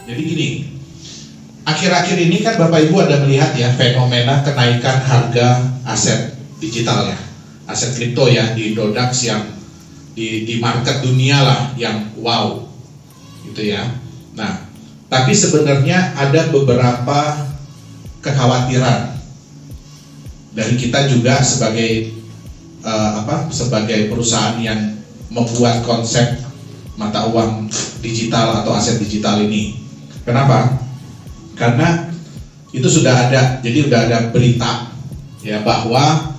Jadi gini, akhir-akhir ini kan Bapak Ibu ada melihat ya fenomena kenaikan harga aset digital ya, aset kripto ya di Indodax yang di market dunia lah yang wow gitu ya. Nah, tapi sebenarnya ada beberapa kekhawatiran dari kita juga sebagai sebagai perusahaan yang membuat konsep mata uang digital atau aset digital ini. Kenapa? Karena itu sudah ada, jadi sudah ada berita ya bahwa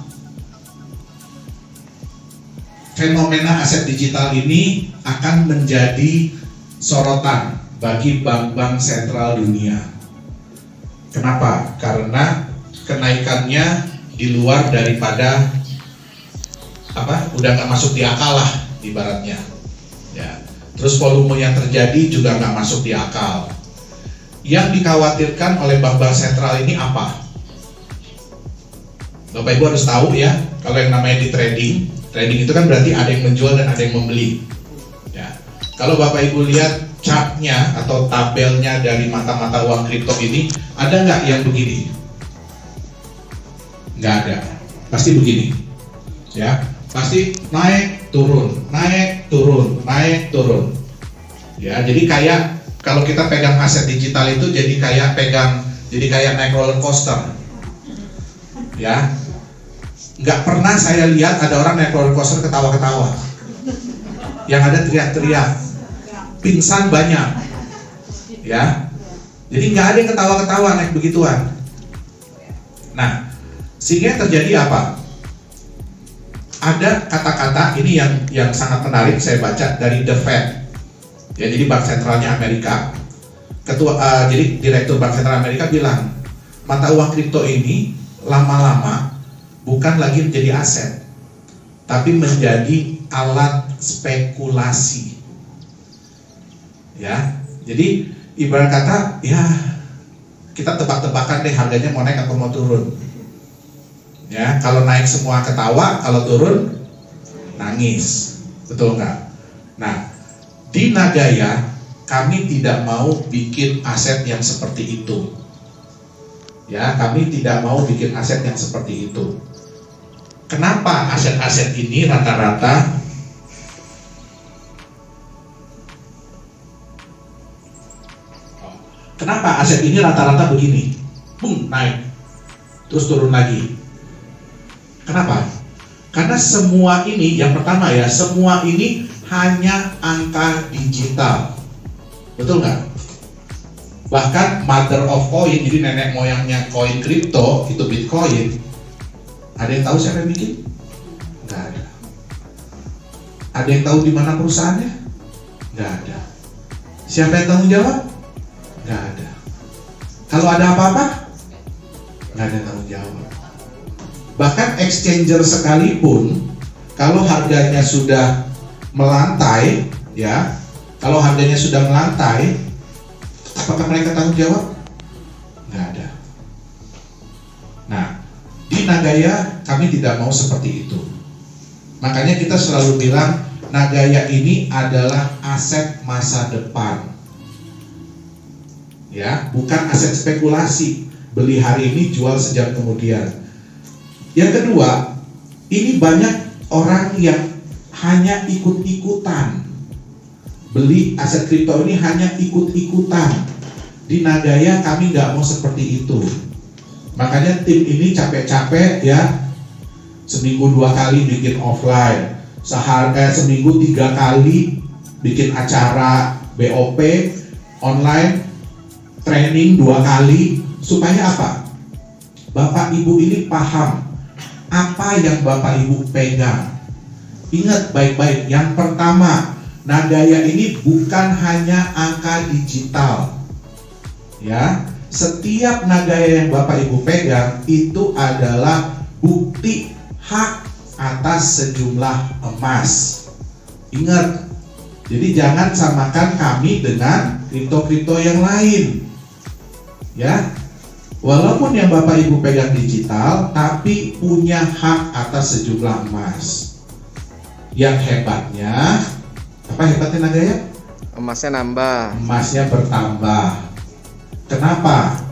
fenomena aset digital ini akan menjadi sorotan bagi bank-bank sentral dunia. Kenapa? Karena kenaikannya di luar daripada udah nggak masuk di akal lah ibaratnya. Ya. Terus volume yang terjadi juga nggak masuk di akal. Yang dikhawatirkan oleh bank-bank sentral ini apa? Bapak Ibu harus tahu ya, kalau yang namanya di trading itu kan berarti ada yang menjual dan ada yang membeli. Ya. Kalau Bapak Ibu lihat chartnya atau tabelnya dari mata-mata uang kripto ini, ada nggak yang begini? Nggak ada. Pasti begini. Ya, pasti naik turun, naik turun, naik turun. Ya, jadi kayak kalau kita pegang aset digital itu jadi kayak naik roller coaster. Ya, nggak pernah saya lihat ada orang naik roller coaster ketawa-ketawa. Yang ada teriak-teriak, pingsan banyak. Ya, jadi nggak ada yang ketawa-ketawa naik begituan. Nah, sehingga terjadi apa? Ada kata-kata ini yang sangat menarik saya baca dari The Fed. Ya, jadi Bank Sentralnya Amerika. Jadi Direktur Bank Sentral Amerika bilang, mata uang kripto ini lama-lama bukan lagi menjadi aset, tapi menjadi alat spekulasi. Ya, jadi ibarat kata, ya kita tebak-tebakan deh harganya mau naik atau mau turun. Ya, kalau naik semua ketawa, kalau turun nangis, betul nggak? Nah, di Nagaya kami tidak mau bikin aset yang seperti itu. Ya, kami tidak mau bikin aset yang seperti itu. Kenapa aset-aset ini rata-rata begini, naik, terus turun lagi. Kenapa? Karena semua ini, yang pertama ya, semua ini hanya angka digital, betul nggak? Bahkan mother of coin, jadi nenek moyangnya koin kripto itu Bitcoin. Ada yang tahu siapa yang bikin? Nggak ada. Ada yang tahu di mana perusahaannya? Nggak ada. Siapa yang tanggung jawab? Nggak ada. Kalau ada apa-apa, nggak ada yang tanggung jawab. Bahkan exchanger sekalipun, kalau harganya sudah melantai, ya, kalau harganya sudah melantai, apakah mereka tanggung jawab? Nggak ada. Nah, di Nagaya kami tidak mau seperti itu. Makanya kita selalu bilang Nagaya ini adalah aset masa depan. Ya, bukan aset spekulasi. Beli hari ini, jual sejam kemudian. Yang kedua, ini banyak orang yang hanya ikut-ikutan. Beli aset kripto ini hanya ikut-ikutan. Di Nagaya kami nggak mau seperti itu. Makanya tim ini capek-capek ya, seminggu 2 kali bikin offline, seminggu 3 kali bikin acara BOP online, training 2 kali. Supaya apa? Bapak Ibu ini paham apa yang Bapak Ibu pegang. Ingat baik-baik, yang pertama, Nagaya ini bukan hanya angka digital. Ya, setiap Nagaya yang Bapak Ibu pegang itu adalah bukti hak atas sejumlah emas. Ingat, jadi jangan samakan kami dengan kripto-kripto yang lain. Ya, walaupun yang Bapak Ibu pegang digital, tapi punya hak atas sejumlah emas. Yang hebatnya, apa hebatnya Nagaya? Emasnya nambah. Emasnya bertambah. Kenapa?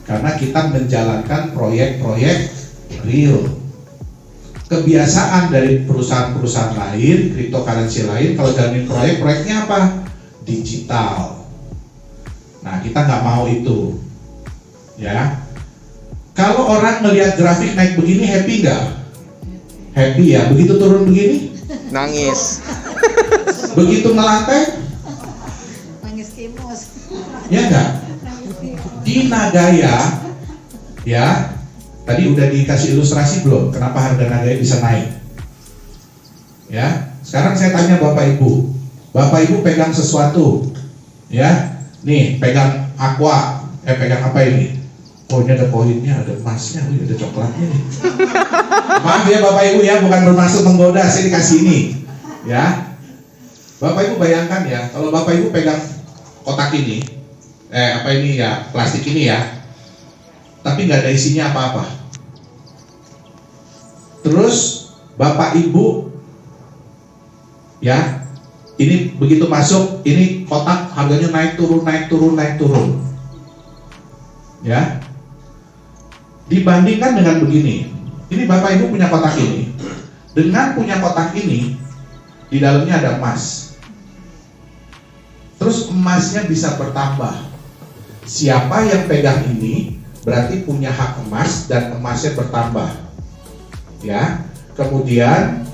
Karena kita menjalankan proyek-proyek real. Kebiasaan dari perusahaan-perusahaan lain, cryptocurrency lain, kalau jalanin proyeknya apa? Digital. Nah, kita nggak mau itu, ya. Kalau orang melihat grafik naik begini, happy nggak? Happy ya. Begitu turun begini, Nangis. begitu melantai, Nangis kimos. ya nggak? Di Nagaya, ya, tadi udah dikasih ilustrasi belum? Kenapa harga Nagaya bisa naik? Ya, sekarang saya tanya Bapak Ibu pegang sesuatu, ya, nih pegang aqua, pegang apa ini? Oh, ini ada koinnya, ada emasnya, ada coklatnya nih. Maaf ya Bapak Ibu ya, bukan bermaksud menggoda, saya dikasih ini, ya. Bapak Ibu bayangkan ya, kalau Bapak Ibu pegang kotak ini, apa ini ya, plastik ini ya, tapi nggak ada isinya apa-apa. Terus Bapak Ibu, ya, ini begitu masuk, ini kotak harganya naik turun, ya. Dibandingkan dengan begini, ini Bapak Ibu punya kotak ini, dengan punya kotak ini, di dalamnya ada emas. Terus emasnya bisa bertambah. Siapa yang pegang ini berarti punya hak emas dan emasnya bertambah, ya. Kemudian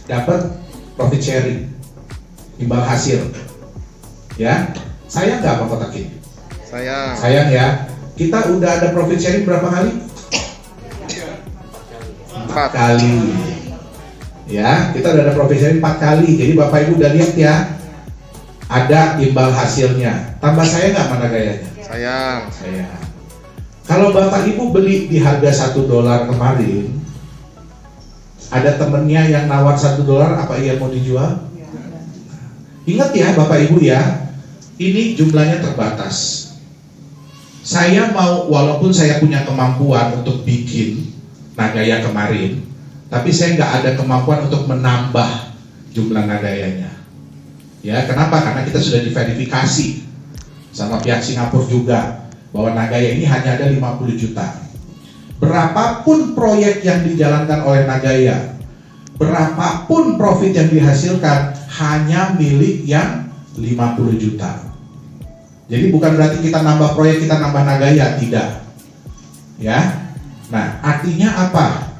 dapat profit sharing, imbal hasil, ya. Sayang nggak sama kotak ini? Sayang ya. Kita udah ada profit sharing berapa kali? 4 kali. Ya, kita udah ada profit sharing 4 kali. Jadi Bapak Ibu udah lihat ya, ada imbal hasilnya. Tambah saya nggak mana gayanya? Sayang. Kalau Bapak Ibu beli di harga $1 kemarin, ada temennya yang nawar $1, apa ia mau dijual? Ingat ya Bapak Ibu ya, ini jumlahnya terbatas. Saya mau, walaupun saya punya kemampuan untuk bikin Nagaya kemarin, tapi saya nggak ada kemampuan untuk menambah jumlah Nagayanya. Ya, kenapa? Karena kita sudah diverifikasi sama pihak Singapura juga bahwa Nagaya ini hanya ada 50 juta. Berapapun proyek yang dijalankan oleh Nagaya, berapapun profit yang dihasilkan, hanya milik yang 50 juta. Jadi bukan berarti kita nambah proyek, kita nambah Nagaya, tidak. Ya. Nah, artinya apa?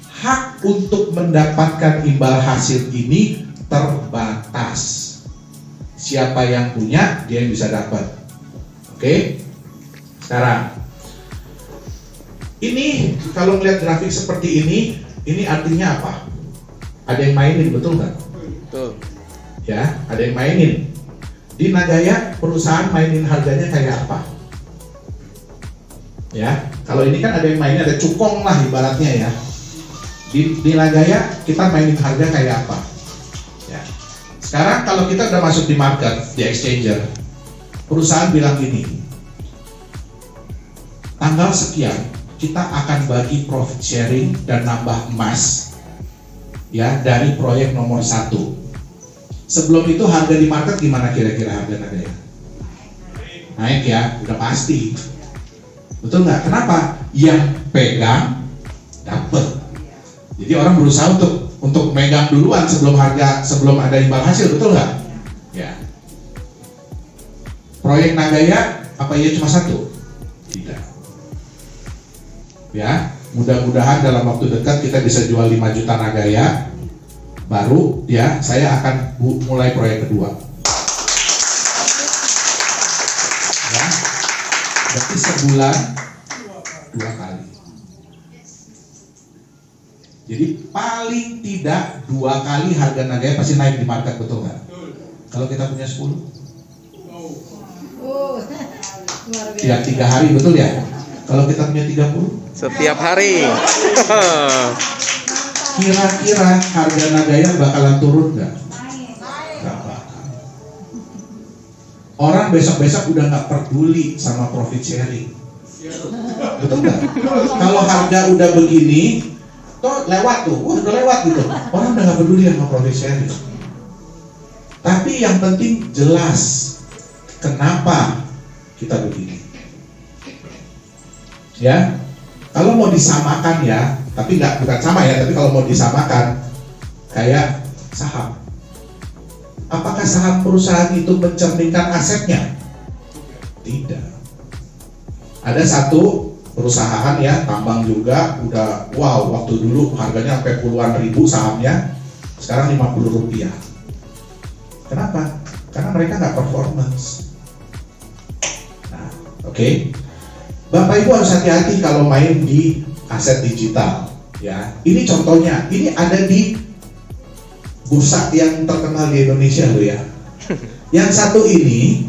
Hak untuk mendapatkan imbal hasil ini terbatas. Siapa yang punya, dia yang bisa dapat. Oke? Sekarang, ini kalau melihat grafik seperti ini artinya apa? Ada yang mainin, betul nggak? Betul. Ya, ada yang mainin. Di Nagaya perusahaan mainin harganya kayak apa? Ya, kalau ini kan ada yang mainin, ada cukong lah ibaratnya ya. Di Nagaya kita mainin harga kayak apa? Ya. Sekarang kalau kita udah masuk di market, di exchanger, perusahaan bilang gini, tanggal sekian kita akan bagi profit sharing dan nambah emas, ya, dari proyek nomor 1. Sebelum itu harga di market gimana kira-kira harga Nagaya? Naik ya, udah pasti. Betul nggak? Kenapa? Yang pegang dapat. Jadi orang berusaha untuk megang duluan sebelum ada imbal hasil, betul nggak? Ya. Proyek Nagaya apa iya cuma 1? Tidak. Ya, mudah-mudahan dalam waktu dekat kita bisa jual 5 juta Nagaya. Baru ya, saya akan mulai proyek kedua. Ya, berarti sebulan 2 kali. Jadi paling tidak 2 kali harga Nagaya pasti naik di market, betul nggak? Kalau kita punya 10, ya 3 hari, betul ya? Kalau kita punya 30, setiap hari. Kira-kira harga Nagaya bakalan turun nggak? Nggak bakal. Orang besok-besok udah nggak peduli sama profit sharing, betul nggak? Kalau harga udah begini, toh lewat tuh, udah lewat gitu. Orang udah nggak peduli sama profit sharing. Tapi yang penting jelas kenapa kita begini. Ya, kalau mau disamakan ya, tapi bukan sama ya, tapi kalau mau disamakan kayak saham. Apakah saham perusahaan itu mencerminkan asetnya? Tidak. Ada satu perusahaan ya, tambang juga, udah wow, waktu dulu harganya sampai puluhan ribu sahamnya, sekarang 50 rupiah. Kenapa? Karena mereka nggak performance. Nah, oke. Bapak Ibu harus hati-hati kalau main di aset digital. Ya, ini contohnya. Ini ada di bursa yang terkenal di Indonesia loh ya. Yang satu ini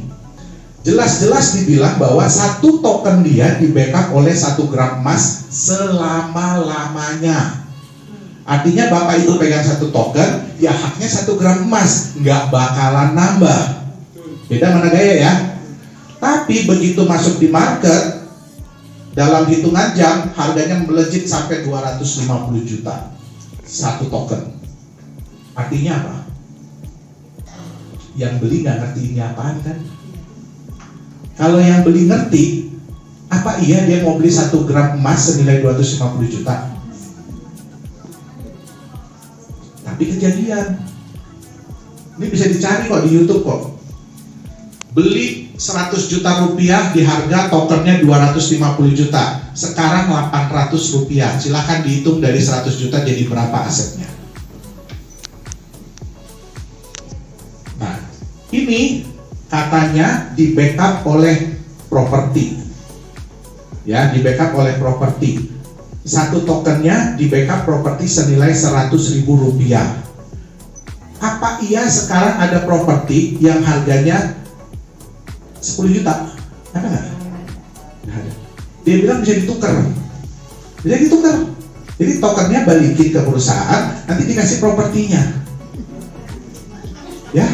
jelas-jelas dibilang bahwa satu token dia di backup oleh 1 gram emas selama-lamanya. Artinya Bapak Ibu pegang 1 token, ya haknya 1 gram emas, nggak bakalan nambah. Beda mana gaya ya. Tapi begitu masuk di market, dalam hitungan jam harganya melejit sampai 250 juta 1 token. Artinya apa? Yang beli nggak ngerti ini apaan kan? Kalau yang beli ngerti, apa iya dia mau beli 1 gram emas senilai 250 juta? Tapi kejadian. Ini bisa dicari kok di YouTube kok. Beli 100 juta rupiah di harga tokennya 250 juta. Sekarang 800 rupiah. Silahkan dihitung dari 100 juta jadi berapa asetnya. Nah, ini katanya di backup oleh properti. Ya, di backup oleh properti. 1 tokennya di backup properti senilai 100.000 rupiah. Apa iya sekarang ada properti yang harganya 10 juta? Ada nggak? Nggak ada. Dia bilang bisa ditukar. Bisa ditukar. Jadi tokennya balikin ke perusahaan, nanti dikasih propertinya. Ya.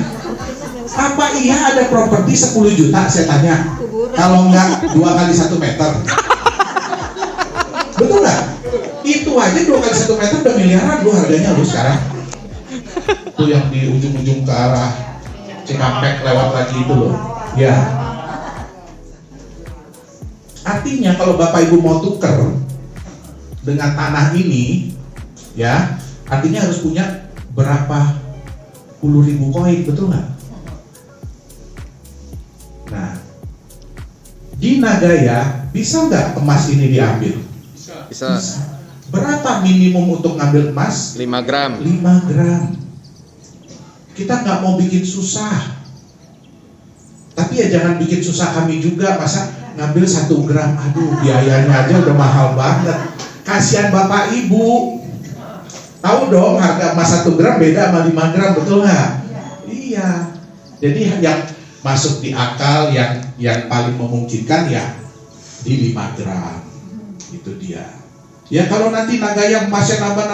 Apa iya ada properti 10 juta? Saya tanya. Kalau enggak 2 kali 1 meter. Betul nggak? Itu aja 2 kali 1 meter udah miliaran loh harganya loh sekarang. Itu yang di ujung-ujung ke arah Cikampek lewat lagi itu loh. Ya. Artinya kalau Bapak Ibu mau tuker dengan tanah ini, ya, artinya harus punya berapa puluh ribu koin, betul nggak? Nah, di Nagaya bisa nggak emas ini diambil? Bisa. Berapa minimum untuk ngambil emas? 5 gram. 5 gram. Kita nggak mau bikin susah. Tapi ya jangan bikin susah kami juga. Masa ngambil 1 gram? Aduh, biayanya aja udah mahal banget. Kasihan Bapak Ibu. Tahu dong harga emas 1 gram beda sama 5 gram, betul nggak? Iya. Jadi yang masuk di akal, yang paling memungkinkan ya di 5 gram. Itu dia. Ya kalau nanti Nagaya emasnya nambah.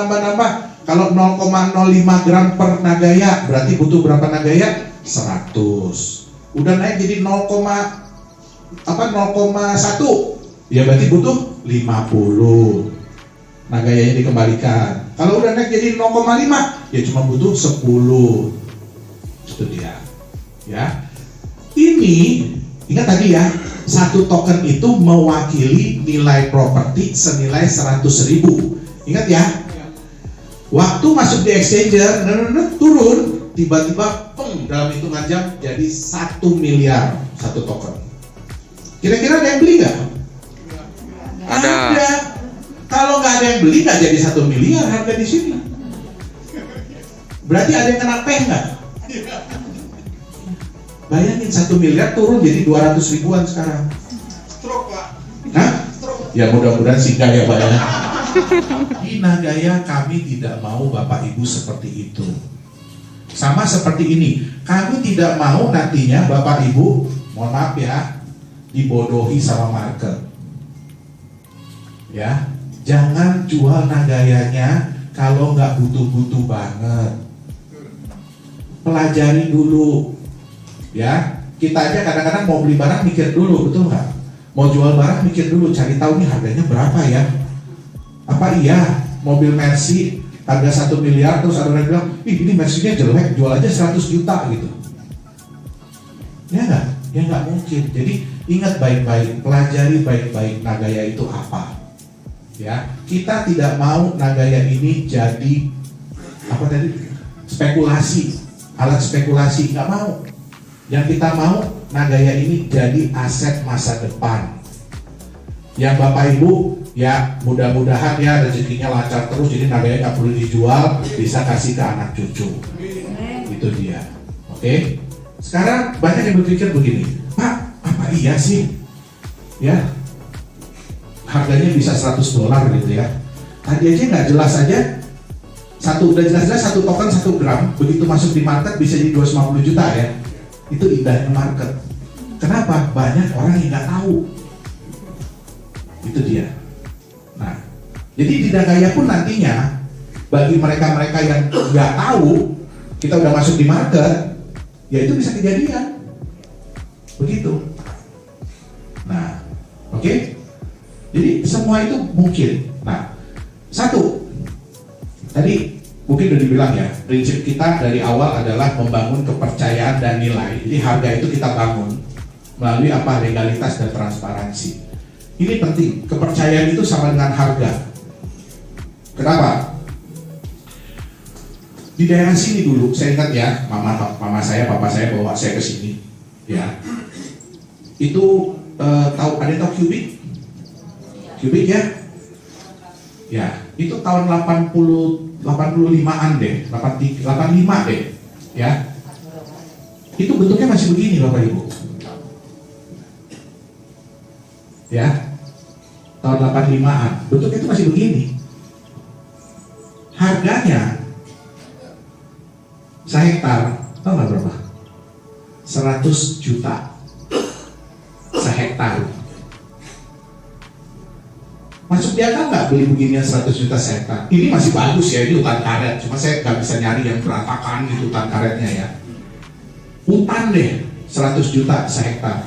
Kalau 0,05 gram per Nagaya berarti butuh berapa Nagaya? 100. Udah naik jadi 0,1. Ya berarti butuh 50. Nagayanya dikembalikan. Kalau udah naik jadi 0,5 ya cuma butuh 10. Itu dia. Ya. Ini ingat tadi ya, 1 token itu mewakili nilai properti senilai 100.000. Ingat ya? Waktu masuk di exchanger, turun, tiba-tiba dalam hitungan jam jadi 1 miliar 1 token. Kira-kira ada yang beli nggak? Ada. Kalau nggak ada yang beli nggak jadi 1 miliar harga di sini. Berarti ada yang kena peh nggak? Bayangin 1 miliar turun jadi 200 ribuan sekarang. Stroke, Pak. Hah? Ya mudah-mudahan singgah ya Pak ya. Di Nagaya kami tidak mau Bapak Ibu seperti itu. Sama seperti ini, kami tidak mau nantinya Bapak Ibu, mohon maaf ya, dibodohi sama market. Ya, jangan jual Nagayanya kalau nggak butuh-butuh banget. Pelajari dulu. Ya, kita aja kadang-kadang mau beli barang mikir dulu, betul nggak? Mau jual barang mikir dulu, cari tahu nih harganya berapa ya. Apa iya mobil Mercy harga 1 miliar, terus ada orang bilang, ih ini mesinnya jelek, jual aja 100 juta gitu. Ya nggak? Ya nggak mungkin. Jadi ingat baik-baik, pelajari baik-baik Nagaya itu apa. Ya, kita tidak mau Nagaya ini jadi apa tadi? Spekulasi, alat spekulasi, nggak mau. Yang kita mau Nagaya ini jadi aset masa depan. Yang Bapak Ibu ya mudah-mudahan ya rezekinya lancar terus, jadi Nagaya nggak perlu dijual, bisa kasih ke anak cucu. Itu dia. Oke? Sekarang banyak yang berpikir begini, Pak, apa iya sih? Ya, harganya bisa $100 gitu ya. Tadi aja nggak jelas aja. Udah jelas-jelas 1 token 1 gram, begitu masuk di market bisa jadi 250 juta ya. Itu indahnya market. Kenapa? Banyak orang yang nggak tahu. Itu dia. Nah, jadi di Nagaya pun nantinya bagi mereka-mereka yang nggak tahu kita udah masuk di market, ya itu bisa kejadian. Begitu. Nah, oke? Jadi semua itu mungkin. Nah, satu, tadi mungkin udah dibilang ya, prinsip kita dari awal adalah membangun kepercayaan dan nilai. Jadi harga itu kita bangun melalui apa? Legalitas dan transparansi. Ini penting, kepercayaan itu sama dengan harga. Kenapa? Di daerah sini dulu, saya ingat ya, mama saya, papa saya bawa saya ke sini, ya. Itu tahu, ada yang tahu Cubic? Cubic ya? Ya, itu tahun 85-an deh, 85 deh, ya. Itu bentuknya masih begini Bapak Ibu. Ya, tahun 85-an, bentuknya itu masih begini. Harganya sehektar, tahu nggak berapa? 100 juta sehektar. Masuk di akal nggak beli beginian 100 juta sehektar? Ini masih bagus ya, ini hutan karet. Cuma saya nggak bisa nyari yang berantakan gitu hutan karetnya ya. Hutan deh, 100 juta sehektar.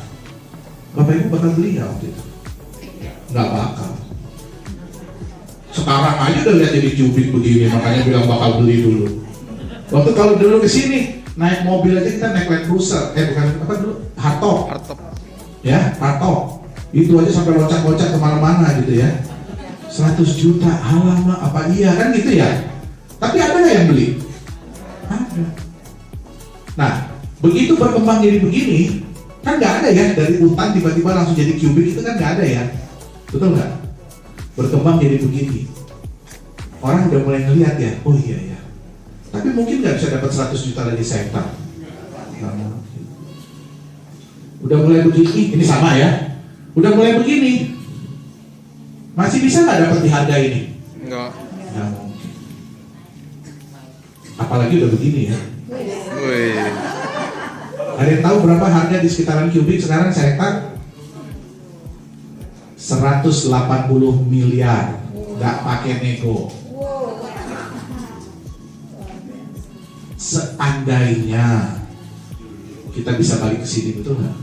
Bapak Ibu bakal beli nggak waktu itu? Nggak bakal. Sekarang aja udah lihat jadi Cubic begini, makanya bilang bakal beli dulu. Waktu kalau dulu kesini naik mobil aja kita naik Land Cruiser, bukan apa dulu, Hartop. Ya, Hartop. Itu aja sampai loncat-loncat kemana-mana gitu ya. 100 juta, alamak apa iya kan gitu ya. Tapi ada nggak yang beli? Ada. Nah, begitu berkembang jadi begini, kan nggak ada ya dari hutan tiba-tiba langsung jadi Cubic, itu kan nggak ada ya. Betul nggak? Berkembang jadi begini, orang udah mulai ngelihat ya, oh iya ya. Tapi mungkin nggak bisa dapat 100 juta lagi sehektar. Udah mulai begini, ini sama ya. Udah mulai begini, masih bisa nggak dapat di harga ini? Enggak. Nggak mungkin. Apalagi udah begini ya. Wih. Ada yang tahu berapa harga di sekitaran Cubic sekarang sehektar? 180 miliar, nggak pakai nego. Seandainya kita bisa balik ke sini, betul nggak?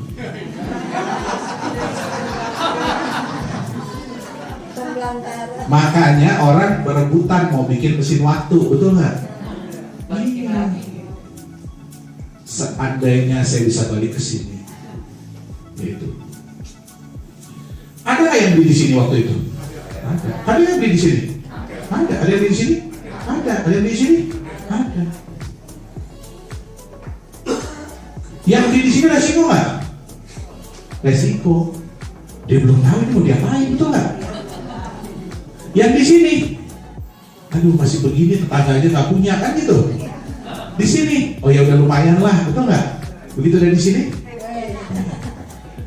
Makanya orang berebutan mau bikin mesin waktu, betul nggak? Iya. Seandainya saya bisa balik ke sini, yaitu. Ada nggak yang beli di sini waktu itu? Ada. Ada yang beli di sini? Ada. Ada yang beli di sini? Ada. Ada yang beli di sini? Ada. Yang beli di sini resiko nggak? Resiko. Dia belum tahu ini mau diapain, betul nggak? Yang di sini, aduh masih begini, tetangga aja nggak punya kan gitu. Di sini, oh ya udah lumayan lah, betul nggak? Begitu dari sini.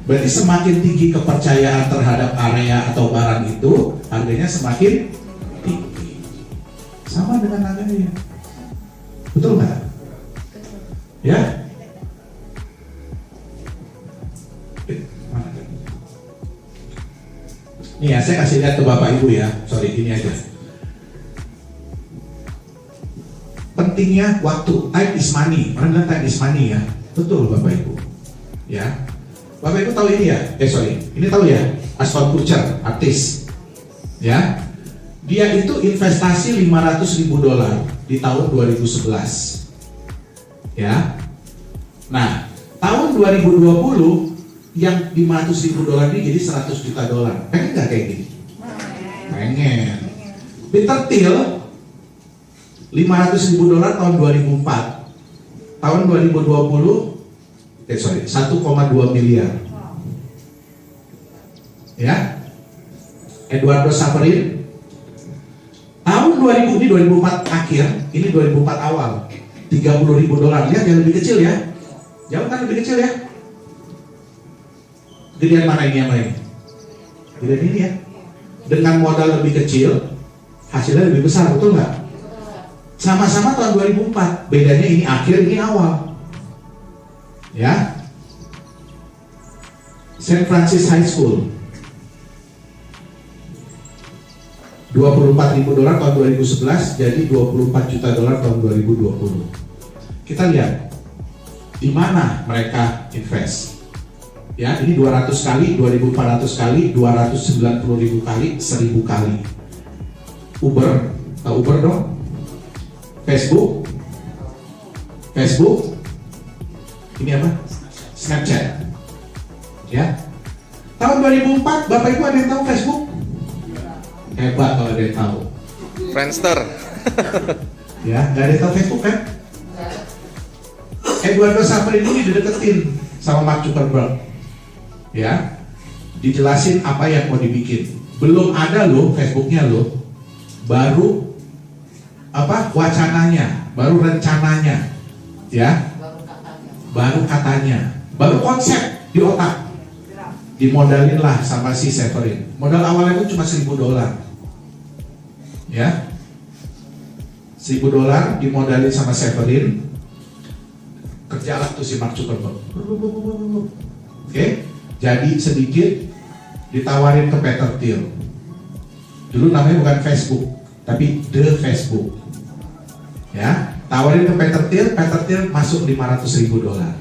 Berarti semakin tinggi kepercayaan terhadap area atau barang itu, harganya semakin tinggi. Sama dengan Nagaya. Betul nggak? Ya? Nih ya, saya kasih lihat ke Bapak Ibu ya. Sorry, ini aja. Pentingnya waktu, time is money. Orang bilang time is money ya. Betul Bapak Ibu. Ya. Bapak Ibu tahu ini ya? Sorry, ini tahu ya? Ashton Kutcher, artis. Ya. Dia itu investasi 500.000 dolar di tahun 2011. Ya. Nah, tahun 2020 yang 500.000 dolar ini jadi 100 juta dolar. Pengen nggak kayak gini? Pengen. Peter Thiel 500.000 dolar tahun 2004. Tahun 2020 1,2 miliar. Ya. Eduardo Saverin tahun 2000 ini 2004 akhir, ini 2004 awal. 30.000 dolar. Lihat yang lebih kecil ya. Jauh kan lebih kecil ya. Gedean mana ini yang lain? Gedean ini ya. Dengan modal lebih kecil, hasilnya lebih besar, betul nggak? Sama-sama tahun 2004, bedanya ini akhir, ini awal. Ya. San Francisco High School 24.000 dolar tahun 2011 jadi 24 juta dolar tahun 2020. Kita lihat di mana mereka invest. Ya, ini 200 kali, 2.400 kali, 290.000 kali, 1.000 kali. Uber, tahu Uber dong? Facebook, ini apa? Snapchat. Ya, tahun 2004, Bapak Ibu ada yang tahu Facebook? Hebat kalau ada yang tahu. Friendster. Ya, nggak ada yang tahu Facebook kan? Eduardo Saverin ini dideketin sama Mark Zuckerberg. Ya, dijelasin apa yang mau dibikin. Belum ada loh Facebooknya loh, baru apa wacananya, baru rencananya, ya, baru katanya, baru konsep di otak. Dimodalin lah sama si Saverin. Modal awalnya itu cuma 1.000 dolar. Ya, 1.000 dolar dimodalin sama Saverin. Kerjalah tuh si Mark Zuckerberg. Oke, jadi sedikit ditawarin ke Peter Thiel. Dulu namanya bukan Facebook, tapi The Facebook. Ya, tawarin ke Peter Thiel masuk 500.000 dolar.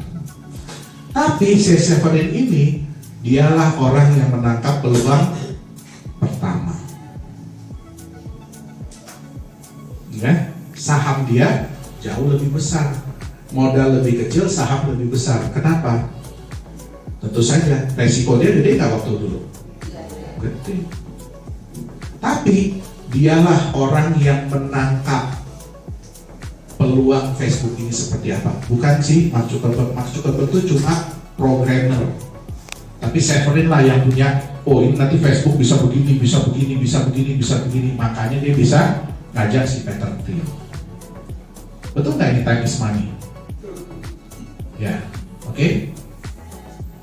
Tapi si Saverin ini dialah orang yang menangkap peluang pertama. Ya, saham dia jauh lebih besar, modal lebih kecil, saham lebih besar. Kenapa? Tentu saja resiko dia gede nggak waktu dulu? Gede. Tapi dialah orang yang menangkap peluang Facebook ini seperti apa. Bukan sih Mark Zuckerberg. Mark Zuckerberg itu cuma programmer. Tapi Saverin lah yang punya, oh ini nanti Facebook bisa begini, bisa begini, bisa begini, bisa begini. Makanya dia bisa ngajak si Peter Thiel. Betul nggak ini time is money? Ya, oke.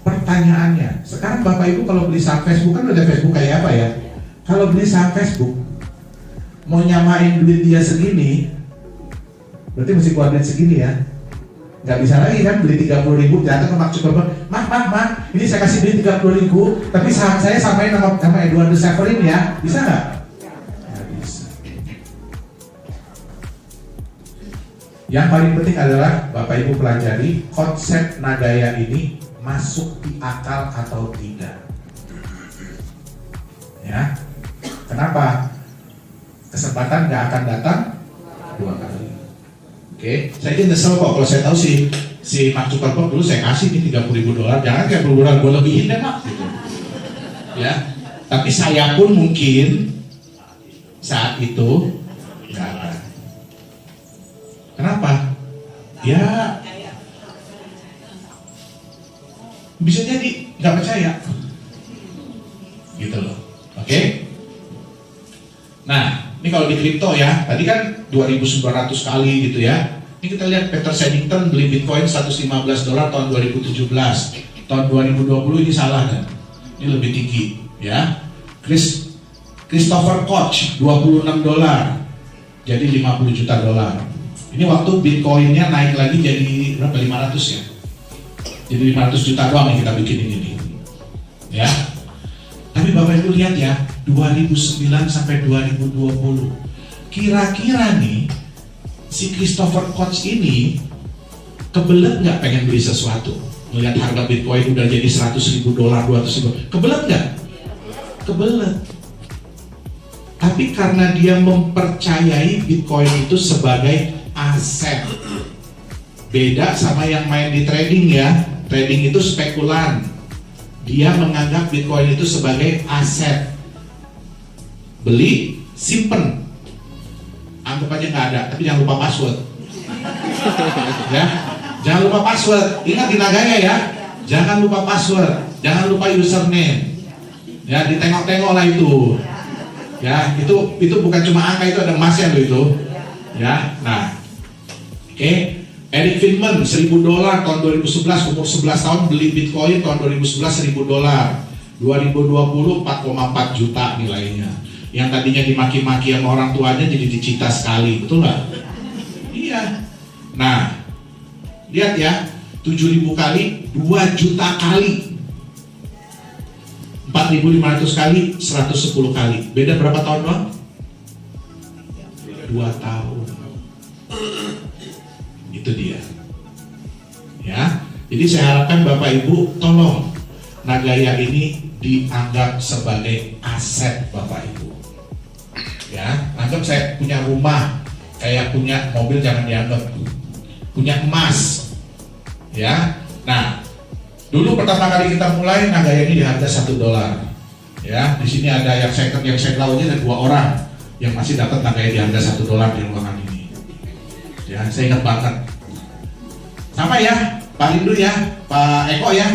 Pertanyaannya, sekarang Bapak Ibu kalau beli saham Facebook kan udah Facebook kayak apa ya? Kalau beli saham Facebook, mau nyamain duit dia segini, berarti mesti keluar duit segini ya. Nggak bisa lagi kan beli 30.000 datang ke Mark Zuckerberg, Mak, ini saya kasih duit 30.000, tapi saham saya samain sama Eduardo Saverin ya, bisa nggak? Nggak bisa. Yang paling penting adalah Bapak Ibu pelajari konsep Nagaya ini masuk di akal atau tidak. Ya, kenapa? Kesempatan nggak akan datang dua kali. Oke, saya ini nyesel kok kalau saya tahu si Mark Zuckerberg dulu saya kasih nih 30.000 dolar, jangan kayak berulang gue lebihin deh Mak, gitu. Ya, tapi saya pun mungkin saat itu nggak ada. Kenapa? Ya, bisa jadi nggak percaya, gitu loh. Oke? Nah, ini kalau di kripto ya, tadi kan 2.900 kali gitu ya. Ini kita lihat Peter Saddington beli Bitcoin 115 dolar tahun 2017. Tahun 2020 ini salah kan? Ini lebih tinggi ya. Christopher Koch 26 dolar. Jadi 50 juta dolar. Ini waktu Bitcoinnya naik lagi jadi berapa? 500 ya. Jadi 500 juta doang yang kita bikin ini. Ya. Tapi Bapak Ibu lihat ya, 2009 sampai 2020. Kira-kira nih si Christopher Koch ini kebelet nggak pengen beli sesuatu? Melihat harga Bitcoin udah jadi 100.000 dolar, 200.000. Kebelet nggak? Kebelet. Tapi karena dia mempercayai Bitcoin itu sebagai aset. Beda sama yang main di trading ya. Trading itu spekulan. Dia menganggap Bitcoin itu sebagai aset. Beli, simpen. Anggap aja nggak ada, tapi jangan lupa password. Ya, jangan lupa password. Ingat di Nagaya ya. Jangan lupa password, jangan lupa username. Ya, ditengok-tengok lah itu. Ya, itu bukan cuma angka, itu ada emasnya loh itu. Ya, nah, oke. Eric Friedman $1.000 tahun 2011, umur 11 tahun beli Bitcoin tahun 2011 $1.000. 2020 4,4 juta nilainya. Yang tadinya dimaki-maki sama orang tuanya jadi dicita sekali, betul nggak? Iya. Nah, lihat ya, 7.000 kali, 2 juta kali. 4.500 kali, 110 kali. Beda berapa tahun doang? 2 tahun. Itu dia. Ya. Jadi saya harapkan Bapak Ibu tolong Nagaya ini dianggap sebagai aset Bapak Ibu. Ya, anggap saya punya rumah, kayak punya mobil jangan dianggap. Punya emas. Ya. Nah, dulu pertama kali kita mulai Nagaya ini di harga $1. Ya, di sini ada yang second, yang aja ada 2 orang yang masih dapat Nagaya di harga $1 di ruangan ini. Ya, saya ingat banget. Sama ya, Pak Lindu ya, Pak Eko ya.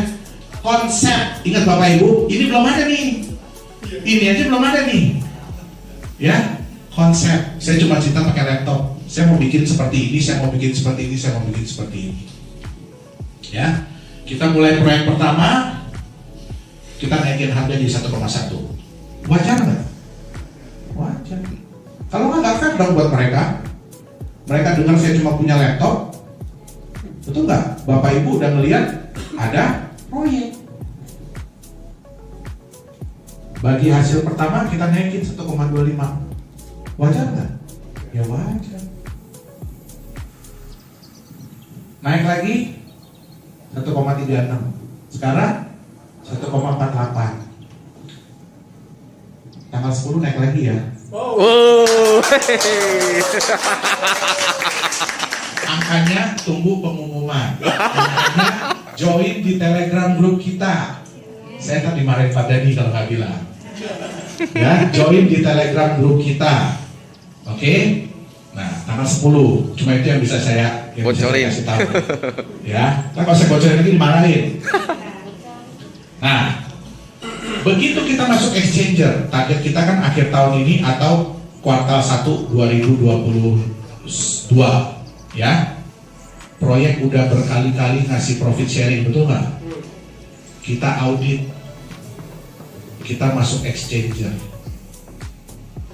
Konsep, ingat Bapak Ibu, ini belum ada nih. Ini aja belum ada nih. Ya, konsep. Saya cuma cerita pakai laptop. Saya mau bikin seperti ini, saya mau bikin seperti ini, saya mau bikin seperti ini. Ya. Kita mulai proyek pertama, kita naikin harga jadi 1,1. Wajar nggak? Wajar. Kalau nggak fair dong buat mereka. Mereka dengar saya cuma punya laptop, betul nggak? Bapak Ibu udah ngelihat ada proyek. Bagi hasil pertama kita naikin 1,25. Wajar nggak? Ya wajar. Naik lagi 1,36. Sekarang 1,48. Tanggal 10 naik lagi ya. Oh. Angkanya tunggu pengumuman. Angkanya join di Telegram grup kita. Saya kan dimarahin Pak Dani kalau nggak bilang. Ya, join di Telegram grup kita. Oke? Nah, tanggal 10. Cuma itu yang bisa saya bocorin. Kasih tahu. Ya, kalau saya bocorin lagi dimarahin. Nah, begitu kita masuk exchanger, target kita kan akhir tahun ini atau kuartal 1 2022. Ya, proyek udah berkali-kali ngasih profit sharing, betul nggak? Kita audit, kita masuk exchanger.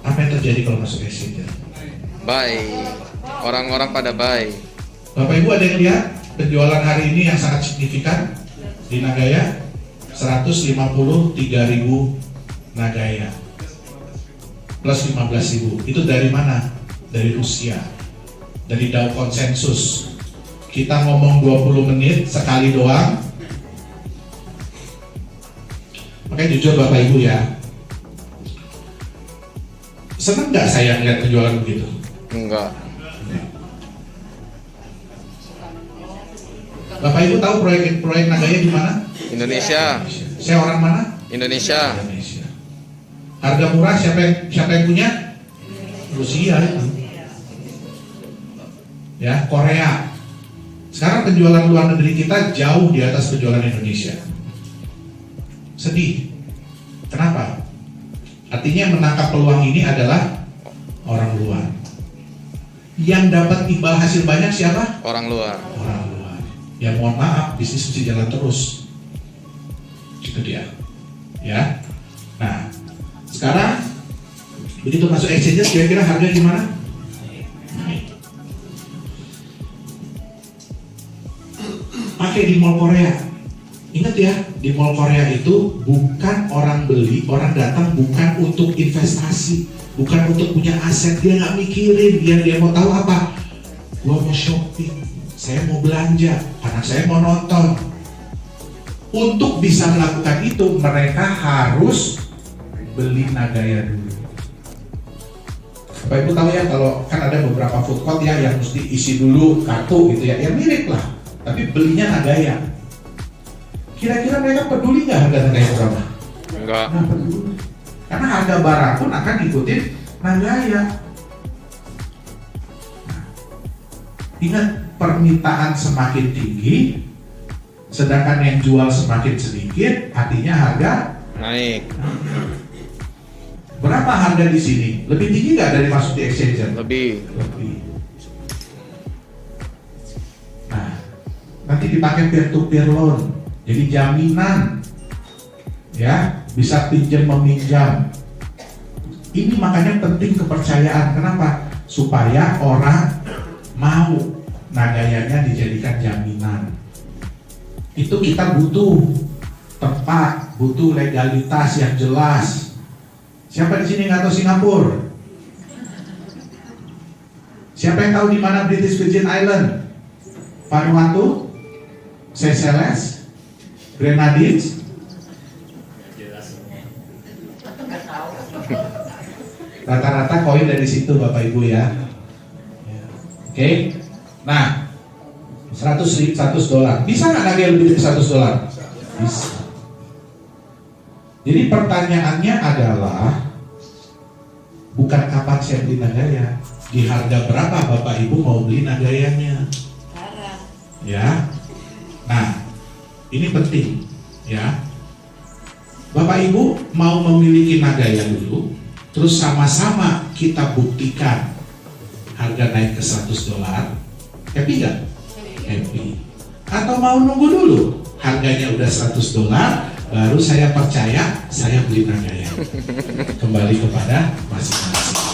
Apa yang terjadi kalau masuk exchanger? Buy. Orang-orang pada buy. Bapak Ibu ada yang lihat penjualan hari ini yang sangat signifikan di Nagaya? 153.000 Nagaya plus 15.000. Itu dari mana? Dari Rusia, dari Dow Konsensus. Kita ngomong 20 menit sekali doang. Makanya jujur Bapak Ibu ya, seneng nggak saya lihat penjualan begitu? Enggak. Bapak Ibu tahu proyek Nagaya di mana? Indonesia. Saya orang mana? Indonesia. Indonesia. Harga murah siapa yang punya? Rusia itu. Ya, Korea. Sekarang penjualan luar negeri kita jauh di atas penjualan Indonesia. Sedih. Kenapa? Artinya menangkap peluang ini adalah orang luar. Yang dapat imbal hasil banyak siapa? Orang luar. Orang luar. Ya mohon maaf, bisnis mesti jalan terus. Itu dia. Ya. Nah, sekarang begitu masuk exchange kira-kira harga gimana? Naik. Pakai di mall Korea. Ingat ya, di mall Korea itu bukan orang beli, orang datang bukan untuk investasi, bukan untuk punya aset. Dia nggak mikirin, dia mau tahu apa? Gua mau shopping, saya mau belanja, anak saya mau nonton. Untuk bisa melakukan itu, mereka harus beli Nagaya dulu. Bapak Ibu tahu ya, kalau kan ada beberapa food court ya yang mesti isi dulu kartu gitu ya, yang mirip lah, tapi belinya Nagaya. Kira-kira mereka peduli nggak harga Nagaya berapa? Enggak. Nggak peduli. Karena harga barang pun akan ngikutin Nagaya. Ingat, permintaan semakin tinggi, sedangkan yang jual semakin sedikit, artinya harga Naik. berapa harga di sini? Lebih tinggi nggak dari masuk di exchanger? Lebih. Lebih. Nah, nanti dipakai peer-to-peer loan, jadi jaminan, ya, bisa pinjam meminjam. Ini makanya penting kepercayaan. Kenapa? Supaya orang mau Nagayanya dijadikan jaminan. Itu kita butuh tempat, butuh legalitas yang jelas. Siapa di sini nggak tahu Singapura? Siapa yang tahu di mana British Virgin Island, Vanuatu, Seychelles, Grenadines? Rata-rata koin dari situ Bapak Ibu ya. Oke. Nah, $100 bisa nggak Nagaya lebih dari $100? Bisa. Jadi pertanyaannya adalah bukan kapan saya beli Nagaya, di harga berapa Bapak Ibu mau beli Nagayanya? Ya. Nah, ini penting ya. Bapak Ibu mau memiliki Nagaya dulu, terus sama-sama kita buktikan harga naik ke $100. Happy nggak? Happy. Atau mau nunggu dulu harganya udah $100, baru saya percaya, saya beli Nagaya. Kembali kepada masing-masing.